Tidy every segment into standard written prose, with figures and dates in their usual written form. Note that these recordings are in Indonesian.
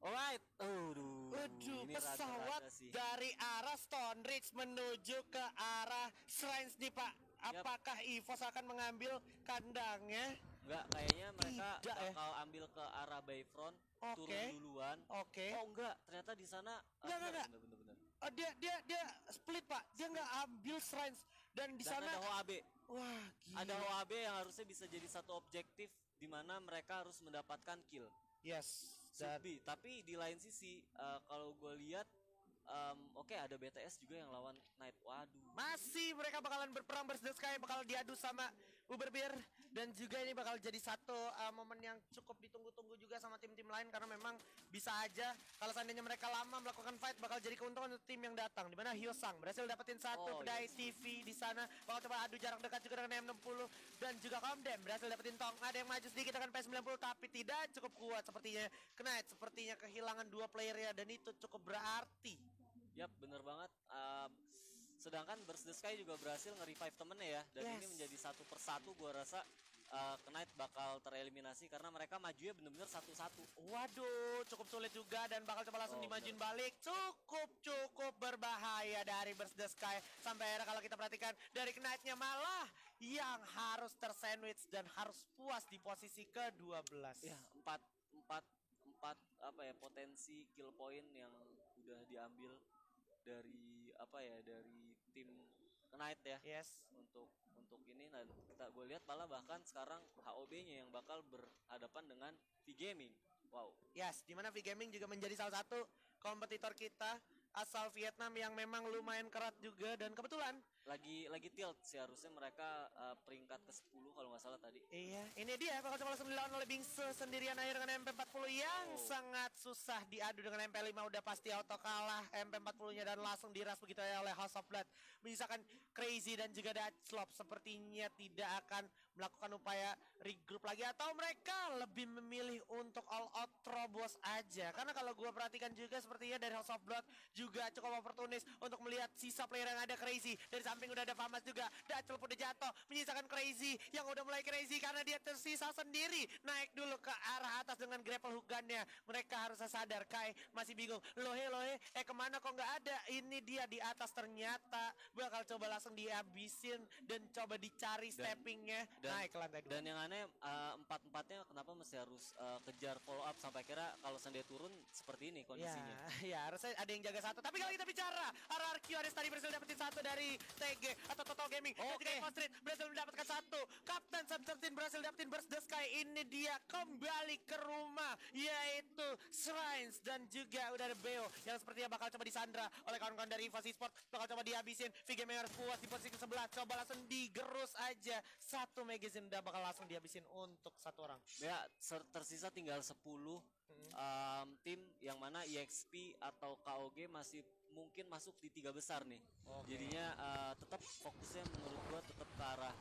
Alright, aduh, Waduh, ini pesawat rada-rada sih. dari arah Stone Ridge menuju ke arah Shrines nih Pak. Yap, Apakah EVOS akan mengambil kandangnya? enggak, kayaknya mereka Tidak ya. bakal ambil ke arah Bayfront, turun Oke, duluan. oke. Oh enggak, ternyata di sana Enggak, bener, enggak. bener, bener, bener. Dia split Pak. Dia nggak ambil Shrines dan di Dan sana. ada HOAB, Wah, ada gila. HOAB yang harusnya bisa jadi satu objektif di mana mereka harus mendapatkan kill. Yes. Should Dan be. Tapi di lain sisi, kalau gue lihat, oke, ada BTS juga yang lawan Knight. Waduh. masih mereka bakalan berperang Burst the Sky, bakal diadu sama Uber Beer, dan juga ini bakal jadi satu momen yang cukup ditunggu-tunggu juga sama tim-tim lain, karena memang bisa aja kalau seandainya mereka lama melakukan fight bakal jadi keuntungan untuk tim yang datang, di mana Hyosang berhasil dapetin satu Oh, pedai yes. TV di sana, bakal coba adu jarak dekat juga dengan M60, dan juga Komdem berhasil dapetin Tong. Ada yang maju sedikit dengan P90 tapi tidak cukup kuat sepertinya. Knight sepertinya kehilangan dua playernya dan itu cukup berarti. Yap, bener banget. Sedangkan Burst the Sky juga berhasil nge-revive temennya ya. Dan Yes. ini menjadi satu persatu, gue rasa Knight bakal tereliminasi karena mereka majunya bener-bener satu-satu. Waduh, cukup sulit juga dan bakal coba langsung Oh, dimajuin bener. balik. Cukup berbahaya dari Burst the Sky. Sampai akhirnya kalau kita perhatikan dari Knight-nya malah yang harus tersandwich dan harus puas di posisi ke-12. Ya, empat, empat, empat apa ya, potensi kill point yang udah diambil dari apa ya, dari tim Knight ya. Yes. Untuk ini, nah gue lihat malah bahkan sekarang HOB-nya yang bakal berhadapan dengan V-Gaming. Wow. Yes, dimana V Gaming juga menjadi salah satu kompetitor kita asal Vietnam yang memang lumayan kerat juga, dan kebetulan Lagi tilt sih, harusnya mereka peringkat ke-10 kalau nggak salah tadi. iya, ini dia bakal coba langsung dilawan oleh Bingse sendirian akhir dengan MP40 yang sangat susah diadu dengan MP5, udah pasti auto kalah MP40-nya dan langsung diras begitu ya oleh House of Blood. Menyisakan Crazy dan juga Dutchlop sepertinya tidak akan melakukan upaya regroup lagi, atau mereka lebih memilih untuk all out Trobos aja. Karena kalau gue perhatikan juga sepertinya dari House of Blood juga cukup oportunis untuk melihat sisa player yang ada. Crazy dari samping udah ada Famas juga, Dutchlop udah jatuh, menyisakan Crazy yang udah mulai crazy karena dia tersisa sendiri. Naik dulu ke arah atas dengan grapple hook gunnya. Mereka harus sadar, Kai masih bingung. Lohe, kemana kok nggak ada? Ini dia di atas, ternyata bakal coba langsung dihabisin dan coba dicari steppingnya naik ke lantai 2. Dan yang aneh, empat-empatnya kenapa mesti harus kejar follow up sampai kira kalau seandainya turun seperti ini kondisinya. Ya harusnya ada yang jaga satu. Tapi kalau kita bicara RRQ Ares tadi berhasil dapetin satu dari TG atau Total Gaming. Dan juga Evo Street berhasil mendapatkan satu. Captain Sun13 berhasil dapetin Burst the Sky. Ini dia kembali ke rumah, yaitu Shrines, dan juga udah ada Beo yang sepertinya bakal coba disandra oleh kawan-kawan dari EVOS Esports. Bakal coba dihabisin. VGM harus puas di posisi ke-11. Coba langsung digerus aja. Satu magazine udah bakal langsung dihabisin untuk satu orang. Ya, tersisa tinggal 10 tim, yang mana EXP atau KOG masih mungkin masuk di 3 besar nih. Jadinya tetap fokusnya menurut gua tetap ke arah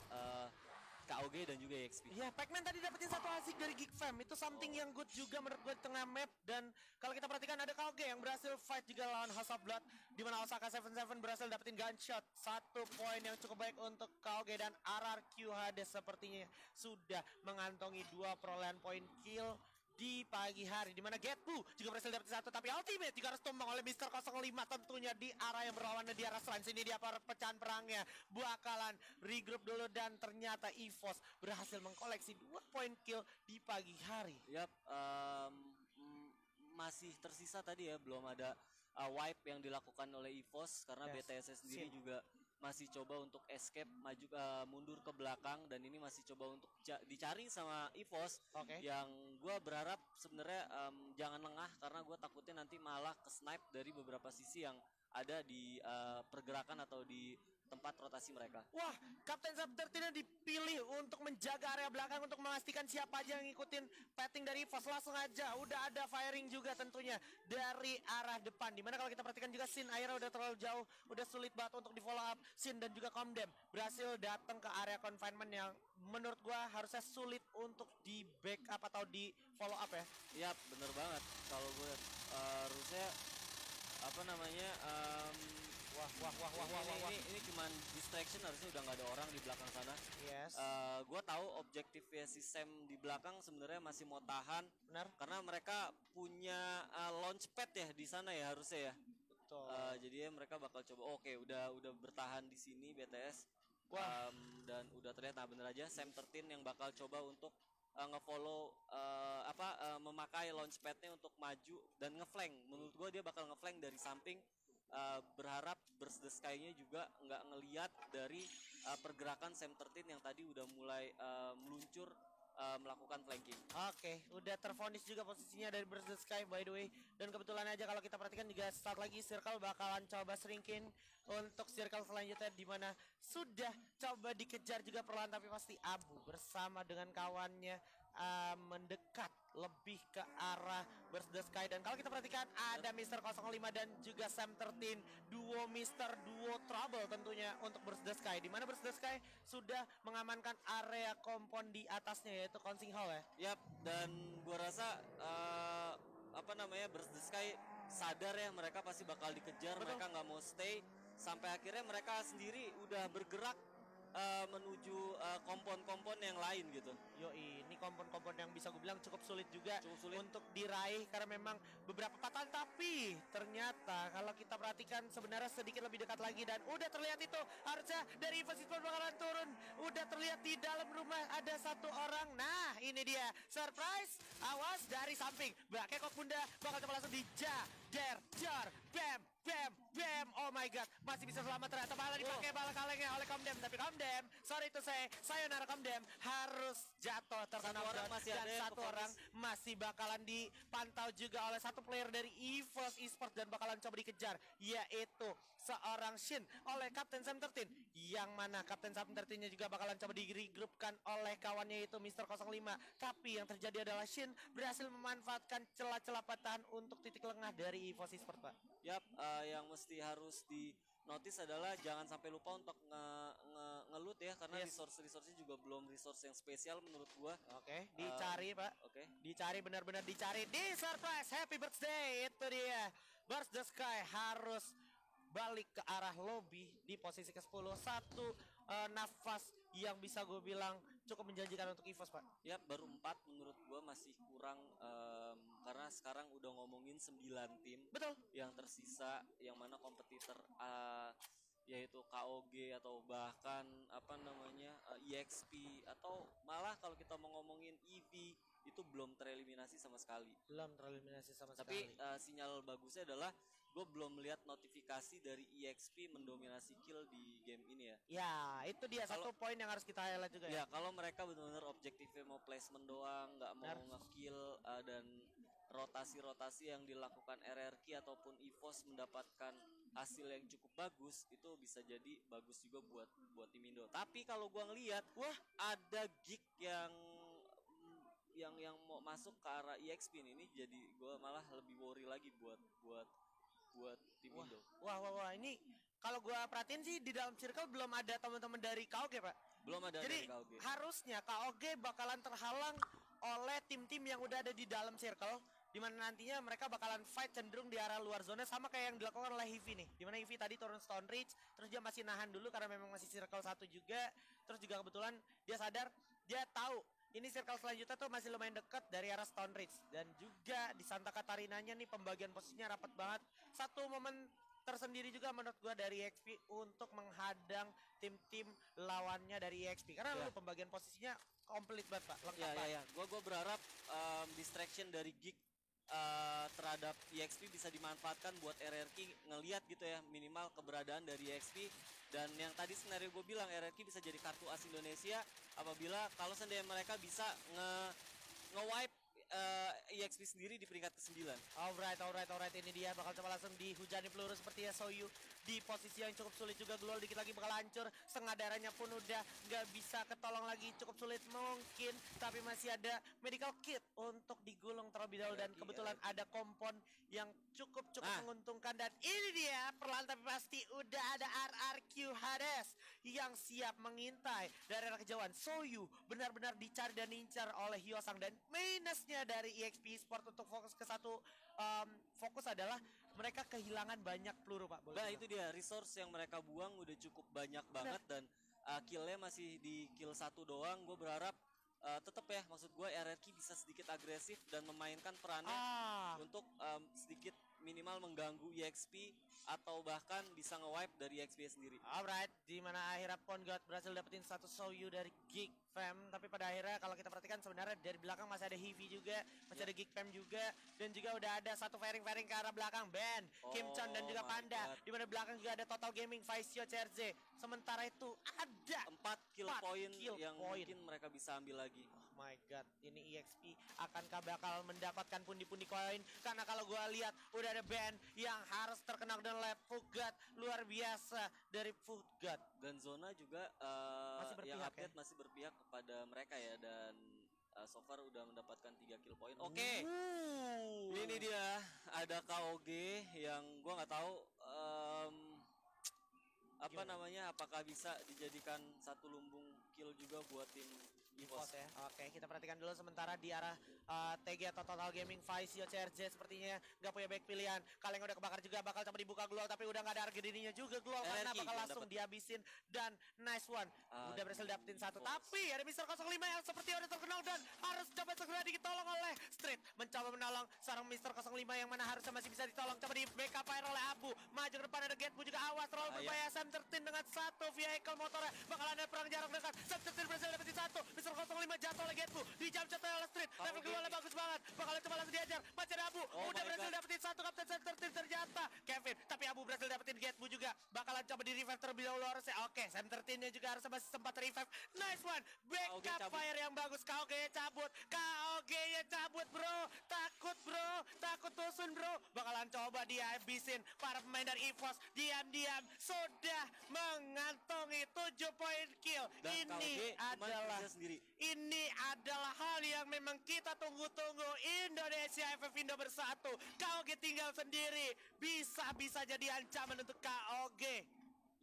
KOG dan juga EXP. Ya, Pac-Man tadi dapetin satu asik dari Geek Fam. Itu something yang good juga menurut gue di tengah map. Dan kalau kita perhatikan ada KOG yang berhasil fight juga lawan House of Blood, di mana Osaka 77 berhasil dapetin gunshot. Satu poin yang cukup baik untuk KOG, dan RRQ Hades sepertinya sudah mengantongi 2 perolehan poin kill di pagi hari, di mana Getbu juga berhasil dapat satu, tapi Ultimate juga harus tumbang oleh Mister 05 tentunya di arah yang berlawanan di arah Shrines. Ini dia pecahan perangnya, bakalan regroup dulu, dan ternyata EVOS berhasil mengkoleksi 2 poin kill di pagi hari. Yap, masih tersisa tadi ya, belum ada wipe yang dilakukan oleh EVOS karena BTS sendiri juga masih coba untuk escape maju mundur ke belakang, dan ini masih coba untuk dicari sama EVOS. Yang gue berharap sebenarnya jangan lengah, karena gue takutnya nanti malah ke snipe dari beberapa sisi yang ada di pergerakan atau di tempat rotasi mereka. Wah, Kapten Sub-13 dipilih untuk menjaga area belakang untuk memastikan siapa aja yang ngikutin petting dari EVOS. Langsung aja udah ada firing juga tentunya dari arah depan, dimana kalau kita perhatikan juga Sin akhirnya udah terlalu jauh, udah sulit banget untuk di follow up. Sin dan juga Komdem berhasil datang ke area confinement yang menurut gua harusnya sulit untuk di backup atau di follow up ya. Yap, bener banget. Kalau gue harusnya apa namanya, Wah, wah, wah, wah, wah, wah, wah. Ini cuman distraction, harusnya udah nggak ada orang di belakang sana. Yes. Gue tahu objektifnya si Sam di belakang sebenarnya masih mau tahan. Benar. Karena mereka punya launchpad ya di sana ya harusnya ya. Betul. Jadi ya mereka bakal coba. Oke, udah bertahan di sini BTS. Wah. Dan udah terlihat, nah bener aja Sam 13 yang bakal coba untuk ngefollow memakai launchpadnya untuk maju dan ngeflank. Menurut gue dia bakal ngeflank dari samping. Berharap Burst the Sky-nya juga nggak ngeliat dari pergerakan Sam 13 yang tadi udah mulai meluncur melakukan flanking. Oke, udah terfonis juga posisinya dari Burst the Sky by the way. Dan kebetulan aja kalau kita perhatikan juga start lagi Circle bakalan coba shrinkin untuk circle selanjutnya, di mana sudah coba dikejar juga perlahan tapi pasti Abu bersama dengan kawannya mendekat lebih ke arah Burst the Sky. Dan kalau kita perhatikan ada Mr. 05 dan juga Sam 13, duo Trouble tentunya untuk Burst the Sky, di mana Burst the Sky sudah mengamankan area kompon di atasnya yaitu Consing Hall ya. Yap, dan gua rasa Burst the Sky sadar ya mereka pasti bakal dikejar. Betul. Mereka nggak mau stay sampai akhirnya mereka sendiri udah bergerak menuju kompon-kompon yang lain gitu. Ini kompon-kompon yang bisa gue bilang cukup sulit juga untuk diraih karena memang beberapa patahan, tapi ternyata kalau kita perhatikan sebenarnya sedikit lebih dekat lagi dan udah terlihat itu harusnya dari Evos Esports bakalan turun. Udah terlihat di dalam rumah ada satu orang. Nah, ini dia surprise. Awas dari samping. Kekok Bunda bakal coba langsung jar, bam, bam, bam. Oh my god, masih bisa selamat ternyata malah dipakai bala kalengnya oleh Komdem, tapi Komdem, sorry to say, sayonara Komdem harus jatuh terkena orang masih dan ada satu orang masih bakalan dipantau juga oleh satu player dari Evos Esports dan bakalan coba dikejar, yaitu seorang Shin oleh Kapten Sam 13, yang mana Kapten Sam 13-nya juga bakalan coba di-regroupkan oleh kawannya itu Mr. 05. Tapi yang terjadi adalah Shin berhasil memanfaatkan celah-celah patahan untuk titik lengah dari Evos Esports, Pak. Yap, yang mesti harus di notice adalah jangan sampai lupa untuk ngelut ya, karena resource-nya juga belum resource yang spesial menurut gua. Oke, dicari Pak. Oke. Dicari, benar-benar dicari. Di surprise, happy birthday, itu dia. Burst the Sky harus balik ke arah lobby di posisi ke-10. Satu nafas yang bisa gue bilang cukup menjanjikan untuk Evos, Pak. Ya, baru 4 menurut gue masih kurang, karena sekarang udah ngomongin 9 tim. Betul. Yang tersisa yang mana kompetitor yaitu KOG atau bahkan EXP, atau malah kalau kita mau ngomongin EV itu belum tereliminasi sama sekali. Tapi sinyal bagusnya adalah gue belum melihat notifikasi dari EXP mendominasi kill di game ini ya. Ya, itu dia satu poin yang harus kita highlight juga ya. Ya, kalau mereka benar-benar objektifnya mau placement doang, nggak mau nge-kill, dan rotasi-rotasi yang dilakukan RRQ ataupun EVOS mendapatkan hasil yang cukup bagus, itu bisa jadi bagus juga buat tim Indo. Tapi kalau gua ngelihat, wah ada geek yang mau masuk ke arah EXP ini, jadi gua malah lebih worry lagi buat tim Indo. Wah, ini kalau gua perhatiin sih di dalam circle belum ada teman-teman dari KOG, Pak. Belum ada. Jadi dari KOG. Harusnya KOG bakalan terhalang oleh tim-tim yang udah ada di dalam circle, di mana nantinya mereka bakalan fight cenderung di arah luar zona, sama kayak yang dilakukan oleh Hivi nih. Di mana Hivi tadi turun Stone Ridge, terus dia masih nahan dulu karena memang masih circle 1 juga. Terus juga kebetulan dia sadar, dia tahu ini circle selanjutnya tuh masih lumayan dekat dari arah Stone Ridge. Dan juga di Santa Catarinanya nih pembagian posisinya rapat banget. Satu momen tersendiri juga menurut gua dari EXP untuk menghadang tim-tim lawannya dari EXP, karena lu pembagian posisinya komplit banget, Pak, lengkap banget. Ya. Gua berharap distraction dari Geek terhadap EXP bisa dimanfaatkan buat RRQ ngelihat gitu ya, minimal keberadaan dari EXP. Dan yang tadi skenario gue bilang, RRQ bisa jadi kartu as Indonesia apabila kalau seandainya mereka bisa nge-wipe EXP sendiri di peringkat ke-9. Alright, ini dia bakal coba langsung dihujani peluru seperti Soyu di posisi yang cukup sulit juga. Global dikit lagi bakal hancur, setengah darahnya pun udah gak bisa ketolong lagi, cukup sulit mungkin, tapi masih ada medical kit untuk digulung terlebih dahulu. Dan kebetulan ada kompon yang cukup menguntungkan, dan ini dia perlahan tapi pasti udah ada RRQ Hades yang siap mengintai dari arah kejauhan. Soyu benar-benar dicari dan diincar oleh Hyosang, dan minusnya dari EXP Sport untuk fokus ke satu fokus adalah mereka kehilangan banyak peluru Pak. Nah itu dia, resource yang mereka buang udah cukup banyak banget dan killnya masih di kill 1 doang. Gue berharap tetap ya, maksud gue RRQ bisa sedikit agresif dan memainkan perannya untuk sedikit minimal mengganggu EXP atau bahkan bisa nge-wipe dari EXP sendiri. Alright, di mana akhirnya Pongod berhasil dapetin satu Soyu dari Geek Fam, tapi pada akhirnya kalau kita perhatikan sebenarnya dari belakang masih ada Heavy juga, masih ada Geek Fam juga, dan juga udah ada satu fairing ke arah belakang Ben, Kim Chan dan juga Panda. Di mana belakang juga ada Total Gaming, Faisio, CRZ. Sementara itu ada 4 kill point yang mungkin mereka bisa ambil lagi. Oh my god, ini EXP akankah bakal mendapatkan pundi-pundi koin? Karena kalau gua lihat udah ada band yang harus terkena dengan Fugard luar biasa dari Fugard. Dan Zona juga masih berpihak, yang update masih berpihak kepada mereka ya, dan so far udah mendapatkan 3 kill point. Oke. Ini dia ada KOG yang gua nggak tahu apakah bisa dijadikan satu lumbung kill juga buat tim EVOS ya. Oke, kita perhatikan dulu sementara di arah TG atau Total Gaming Faisio CRZ sepertinya nggak punya back pilihan. Kaleng udah kebakar juga, bakal coba dibuka Glol tapi udah nggak ada harga dirinya juga Glol karena bakal langsung dihabisin dan nice one. Udah berhasil dapetin satu, tapi ada Mister 05 yang seperti udah terkenal dan harus coba segera ditolong oleh Street. Mencoba menolong seorang Mister 05 yang mana harusnya masih bisa ditolong. Coba di backup fire oleh Abu. Maju ke depan ada Getbu juga, awas terlalu berbahaya. Sam 13 dengan satu vehicle motornya. Bakal ada perang jarak dekat. Sam 13 berhasil dapetin satu. Mister 05 jatuh oleh Getbu. Di jam jatuh oleh Street. Level kedua bagus banget. Bakal coba langsung diajar. Masih ada Abu. Udah berhasil dapetin satu Kapten Sam 13 ternyata Kevin. Tapi Abu berhasil dapetin Getbu juga. Bakalan coba di revive terlebih dahulu harusnya. Oke, Sam 13-nya juga harusnya masih sempat revive. Nice one. Backup fire yang bagus. KOG-nya cabut. KOG-nya cabut bro. Takut bro. Takut Tosun bro. Bakalan coba dihabisin. Para pemain dari EVOS diam-diam sudah mengantongi 7 poin kill. Dan Ini adalah hal yang memang kita tunggu-tunggu. Indonesia FF Indo bersatu. KOG tinggal sendiri. Bisa jadi ancaman untuk KOG.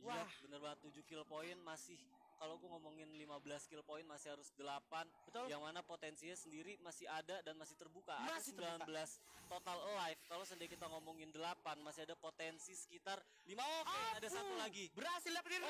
Wah, ya, bener banget 7 kill point masih. Kalau gue ngomongin 15 kill point masih harus 8. Betul. Yang mana potensinya sendiri masih ada dan masih terbuka. Masih ada 19 total alive. Kalau seandainya kita ngomongin 8 masih ada potensi sekitar 5. Ada satu lagi. Berhasil dapetin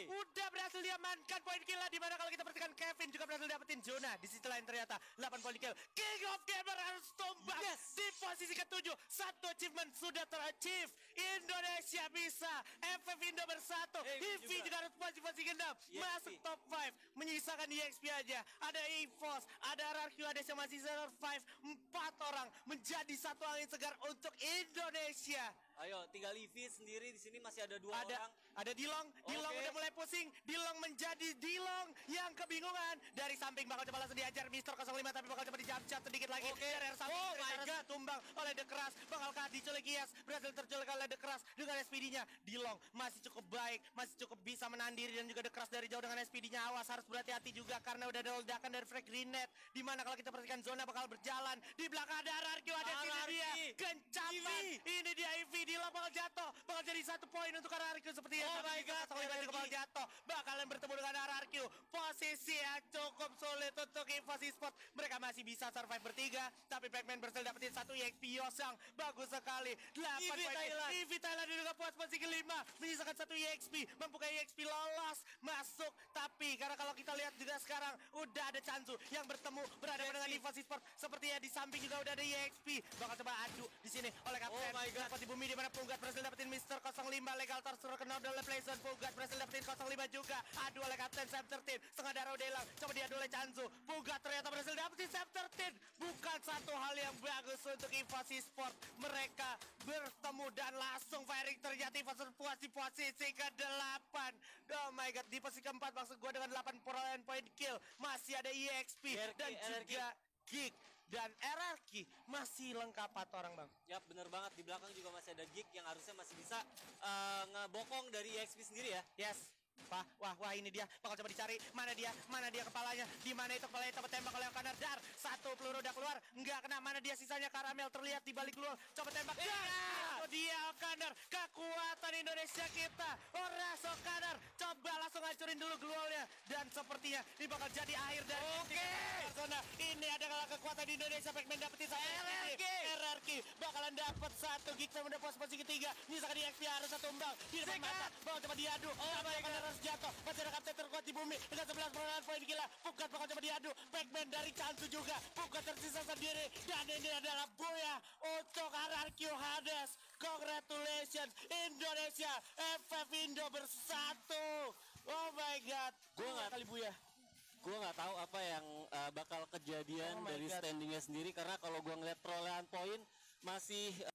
udah berhasil diamankan poin kill lah. Dimana kalau kita perhatikan Kevin juga berhasil dapetin zona. Di sisi lain ternyata 8 poin kill. King of Gamer harus tumbang di posisi ke-7. Satu achievement sudah terachieve. Indonesia bisa. FF Indo bersatu. Hivi juga harus posisi ke-6. Masuk top 5. Menyisakan EXP aja. Ada EVOS, ada RRQ, ada yang masih survive. 4 orang menjadi satu angin segar untuk Indonesia. Ayo, tinggal Livi sendiri di sini masih ada 2 orang. Ada Dilong. Dilong udah mulai pusing. Dilong menjadi Dilong yang kebingungan. Dari samping bakal coba langsung diajar Mister 05 tapi bakal coba dijam-jam sedikit lagi. Dari arah samping. Oh my god, tumbang oleh The Crush. Bakalkah diculik Gias? Berhasil terculik oleh The Crush dengan SPD-nya. Dilong masih cukup baik, masih cukup bisa menahan diri dan juga The Crush dari jauh dengan SPD-nya. Awas, harus berhati-hati juga karena udah ada ledakan dari frag grenade. Dimana kalau kita perhatikan zona bakal berjalan. Di belakang ada RRQ, ada dia. Kencaman. Ini dia Ivy. Dilong bakal jatuh. Bakal jadi 1 poin untuk RRQ seperti Oh my god, bakal jatuh. Bakalan bertemu dengan RRQ. Posisi yang cukup sulit untuk EVOS Esports. Mereka masih bisa survive bertiga, tapi Pac-Man berhasil dapetin 1 EXP Yosang. Bagus sekali. 8 poin. Ivy Thailand juga puas posisi ke-5. Menyisakan 1 EXP. Membuka EXP lolos masuk. Tapi karena kalau kita lihat juga sekarang udah ada Chanzu yang berada dengan EVOS Esports. Sepertinya di samping juga udah ada EXP. Bakal coba adu di sini oleh Kapten. Oh my god. Di bumi di mana Punggat berhasil dapetin Mister 05 legal terkena oleh Playzone. Punggat berhasil dapetin 05 juga. Adu oleh Kapten Sam 13. Setengah darah udah hilang. Coba diadu oleh Chanzu. Punggat ternyata berhasil dapetin Sam 13. Bukan satu hal yang bagus untuk EVOS Esports. Mereka bertemu dan langsung firing. Ternyata EVOS puas di posisi ke-8. Oh my god, di posisi ke-4 maksud gue dengan 8 poin kill. Masih ada EXP dan juga Geek dan RRQ masih lengkap 4 orang bang. Ya bener banget, di belakang juga masih ada Geek yang harusnya masih bisa ngebokong dari EXP sendiri ya. Yes. Wah ini dia bakal coba dicari. Mana dia kepalanya, di mana itu kepalanya, coba tembak oleh Okaner. Dar, satu peluru udah keluar, nggak kena. Mana dia sisanya? Karamel terlihat di balik luar, coba tembak. Itu dia Okaner, kekuatan Indonesia kita. Horas Okaner coba langsung hancurin dulu gluolnya, dan sepertinya ini bakal jadi akhir dari Barcelona. Ini adalah kekuatan Indonesia. Pac-Man dapetin satu RRQ bakalan dapat satu gig udah posisi ketiga. Misalkan di XP harus satu tumbang di depan mata, bakal coba diadu. Okaner harus jatuh, masih ada kapten terkuat di bumi dengan 11 perolehan poin gila. Pukat bakal coba diadu. Pac-Man dari Chansu juga, Pukat tersisa sendiri, dan ini adalah Buya untuk RRQ Hades. Congratulations Indonesia, FF Indo bersatu. Oh my god, Gua nggak kali Buya. Gue nggak tahu apa yang bakal kejadian dari standingnya sendiri, karena kalau gue ngeliat perolehan poin masih